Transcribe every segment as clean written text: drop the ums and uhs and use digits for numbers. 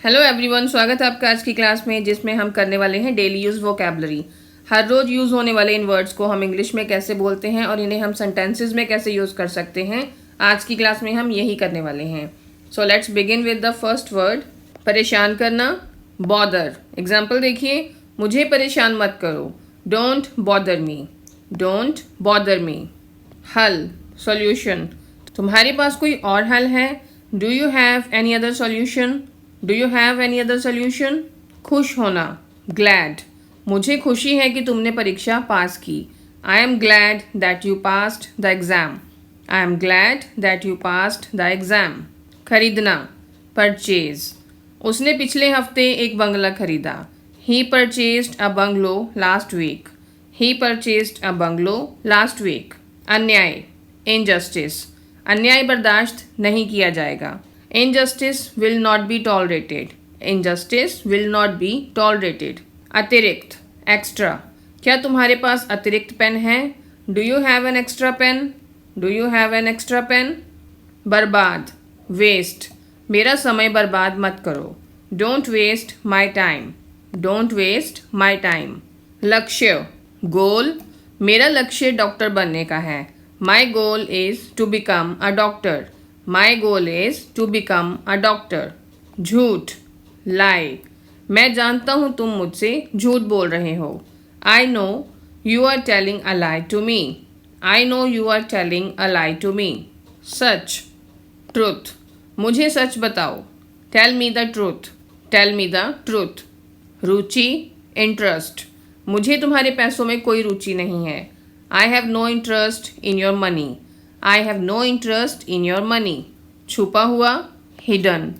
Hello everyone, स्वागत है आपका आज की क्लास में जिसमें हम करने वाले हैं डेली यूज़ वोकैबुलरी। हर रोज़ यूज़ होने वाले इन वर्ड्स को हम इंग्लिश में कैसे बोलते हैं और इन्हें हम सेंटेंसेस में कैसे यूज़ कर सकते हैं, आज की क्लास में हम यही करने वाले हैं। So let's begin with the first word, परेशान करना, बॉदर। एग्जाम्पल देखिए, मुझे परेशान मत करो, don't bother me, don't bother me. हल, सॉल्यूशन, तुम्हारे पास कोई और हल है, do you have any other solution, do you have any other solution. खुश होना, ग्लैड, मुझे खुशी है कि तुमने परीक्षा पास की, I am glad that you passed the exam, I am glad that you passed the exam. खरीदना, परचेज, उसने पिछले हफ्ते एक बंगला खरीदा, he purchased a bungalow last week, he purchased a bungalow last week. अन्याय, इनजस्टिस, अन्याय बर्दाश्त नहीं किया जाएगा, injustice will not be tolerated, injustice will not be tolerated। अतिरिक्त, एक्स्ट्रा, क्या तुम्हारे पास अतिरिक्त पेन है, do you have an extra pen, do you have an extra pen. बर्बाद, वेस्ट, मेरा समय बर्बाद मत करो, don't waste my time, don't waste my time. लक्ष्य, गोल, मेरा लक्ष्य डॉक्टर बनने का है, my goal is to become a doctor, my goal is to become a doctor. झूठ, लाई, मैं जानता हूँ तुम मुझसे झूठ बोल रहे हो, I know you are telling a lie to me, I know you are telling a lie to me. सच, ट्रुथ, मुझे सच बताओ, tell me the truth, tell me the truth. रुचि, इंटरेस्ट, मुझे तुम्हारे पैसों में कोई रुचि नहीं है, I have no interest in your money, I have no interest in your money. छुपा हुआ, हिडन,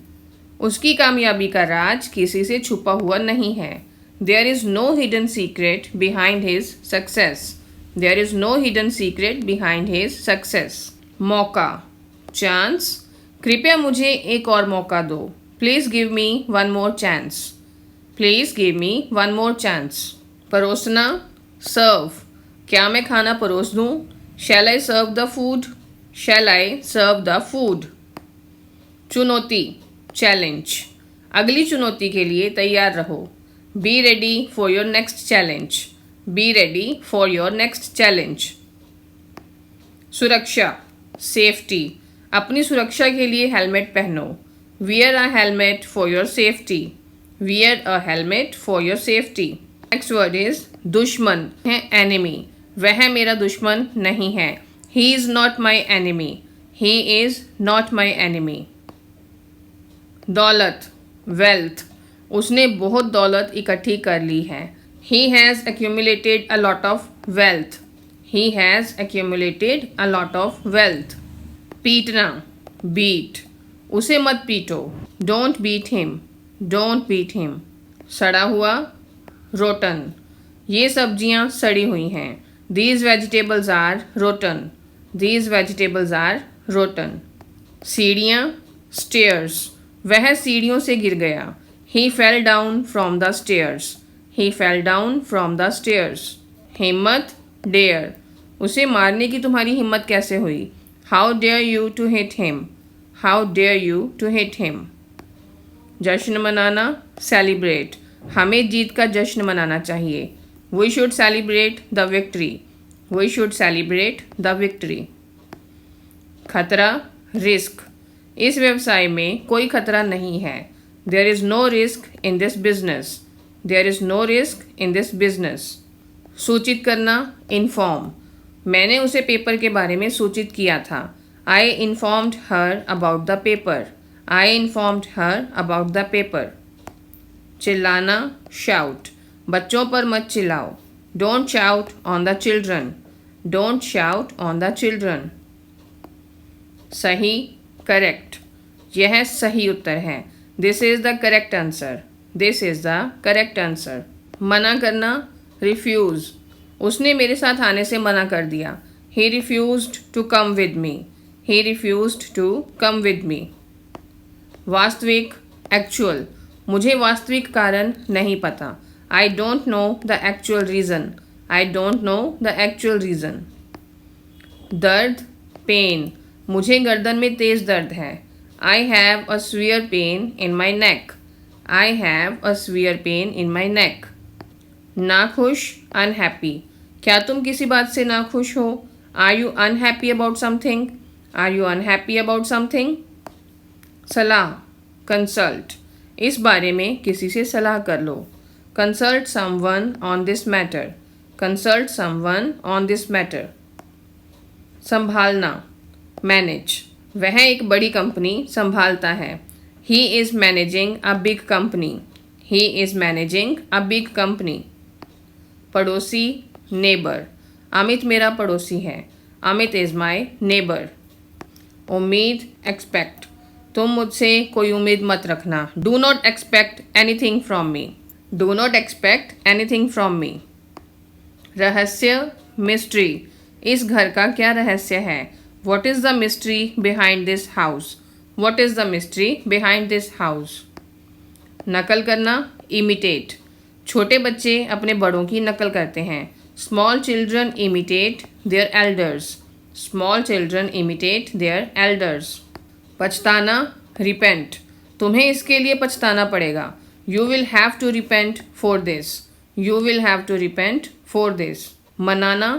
उसकी कामयाबी का राज किसी से छुपा हुआ नहीं है, there is no hidden secret behind his success, there is no hidden secret behind his success. मौका, चांस, कृपया मुझे एक और मौका दो, please give me one more chance, please give me one more chance. परोसना, सर्व, क्या मैं खाना परोस दूँ, shall I serve the food, shall I serve the food. चुनौती, चैलेंज, अगली चुनौती के लिए तैयार रहो, be ready for your next challenge, B ready for your next challenge. सुरक्षा, सेफ्टी, अपनी सुरक्षा के लिए हेलमेट पहनो, wear a helmet for your safety, wear a helmet for your safety. Next word is दुश्मन है, एनिमी, वह मेरा दुश्मन नहीं है, he is not my enemy, he is not my enemy. दौलत, वेल्थ, उसने बहुत दौलत इकट्ठी कर ली है, he has accumulated a lot of wealth, he has accumulated a lot of wealth. पीटना, बीट, उसे मत पीटो, don't beat him, don't beat him. सड़ा हुआ, रोटन, ये सब्जियां सड़ी हुई हैं, these vegetables are rotten, these vegetables are rotten. सीढ़ियाँ, स्टेयर्स, वह सीढ़ियों से गिर गया, he fell down from the stairs, he fell down from the stairs. हिम्मत, डेयर, उसे मारने की तुम्हारी हिम्मत कैसे हुई, how dare you to hit him, how dare you to hit him. जश्न मनाना, सेलिब्रेट, हमें जीत का जश्न मनाना चाहिए, we should celebrate the victory, we should celebrate the victory. खतरा, रिस्क, इस व्यवसाय में कोई खतरा नहीं है, there is no risk in this business, there is no risk in this business. सूचित करना, इन्फॉर्म, मैंने उसे पेपर के बारे में सूचित किया था, I informed her about the paper, I informed her about the paper. चिल्लाना, शाउट, बच्चों पर मत चिल्लाओ, don't shout on the children, don't shout on the children. सही, करेक्ट, यह सही उत्तर है, this is the correct answer, this is the correct answer. मना करना, रिफ्यूज़, उसने मेरे साथ आने से मना कर दिया, he refused to come with me, he refused to come with me. वास्तविक, एक्चुअल, मुझे वास्तविक कारण नहीं पता, I don't know the actual reason, I don't know the actual reason. दर्द, पेन, मुझे गर्दन में तेज़ दर्द है, I have a severe pain in my neck, I have a severe pain in my neck. नाखुश, अनहैप्पी, क्या तुम किसी बात से नाखुश हो? Are you unhappy about something? Are you unhappy about something? सलाह, कंसल्ट, इस बारे में किसी से सलाह कर लो। Consult someone on this matter. Consult someone on this matter. संभालना, मैनेज, वह एक बड़ी कंपनी संभालता है। He is managing a big company. He is managing a big company. पड़ोसी, नेबर, अमित मेरा पड़ोसी है। Amit is my neighbour. उम्मीद, एक्सपेक्ट, तुम मुझसे कोई उम्मीद मत रखना। Do not expect anything from me. Do not expect anything from me. रहस्य, मिस्ट्री, इस घर का क्या रहस्य है? What is the mystery behind this house? What is the mystery behind this house? नकल करना, इमिटेट, छोटे बच्चे अपने बड़ों की नकल करते हैं। Small children imitate their elders. Small children imitate their elders. पछताना, रिपेंट, तुम्हें इसके लिए पछताना पड़ेगा। You will have to repent for this. You will have to repent for this. मनाना,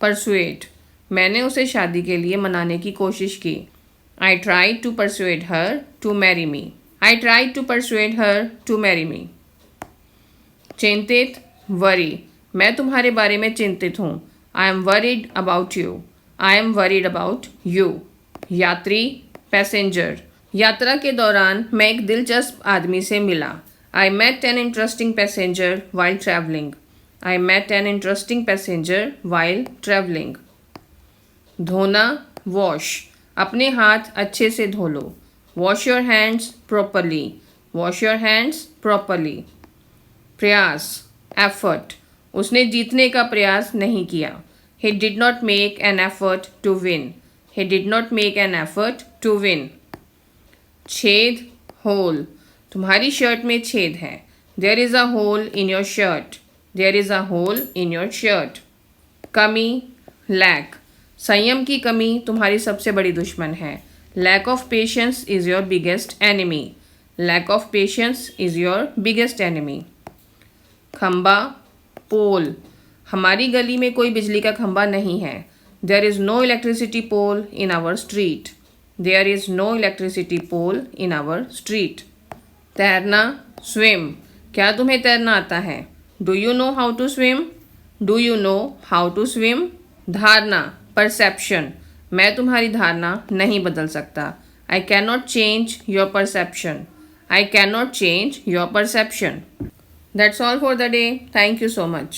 परसुएट, मैंने उसे शादी के लिए मनाने की कोशिश की। I try to persuade her to marry me. I try to persuade her to marry me. चिंतित, वरी, मैं तुम्हारे बारे में चिंतित हूँ। आई am worried about you. I am worried about you. यात्री, पैसेंजर, यात्रा के दौरान मैं एक दिलचस्प आदमी से मिला। I met an interesting passenger while travelling. I met an interesting passenger while travelling. धोना, वॉश, अपने हाथ अच्छे से धो लो। Wash your hands properly. Wash your hands properly. प्रयास, एफर्ट, उसने जीतने का प्रयास नहीं किया। He did not make an effort to win. He did not make an effort to win. छेद, होल, तुम्हारी शर्ट में छेद है। There is a hole in your shirt. There is a hole in your shirt. कमी, lack, संयम की कमी तुम्हारी सबसे बड़ी दुश्मन है। Lack of patience is your biggest enemy. Lack of patience is your biggest enemy. खंबा, पोल, हमारी गली में कोई बिजली का खंबा नहीं है। There is no electricity pole in our street. There is no electricity pole in our street. तैरना, स्विम, क्या तुम्हें तैरना आता है? Do you know how to swim? Do you know how to swim? धारणा, परसेप्शन, मैं तुम्हारी धारणा नहीं बदल सकता। I can not change your perception. I can not change your perception. That's all for the day. Thank you so much.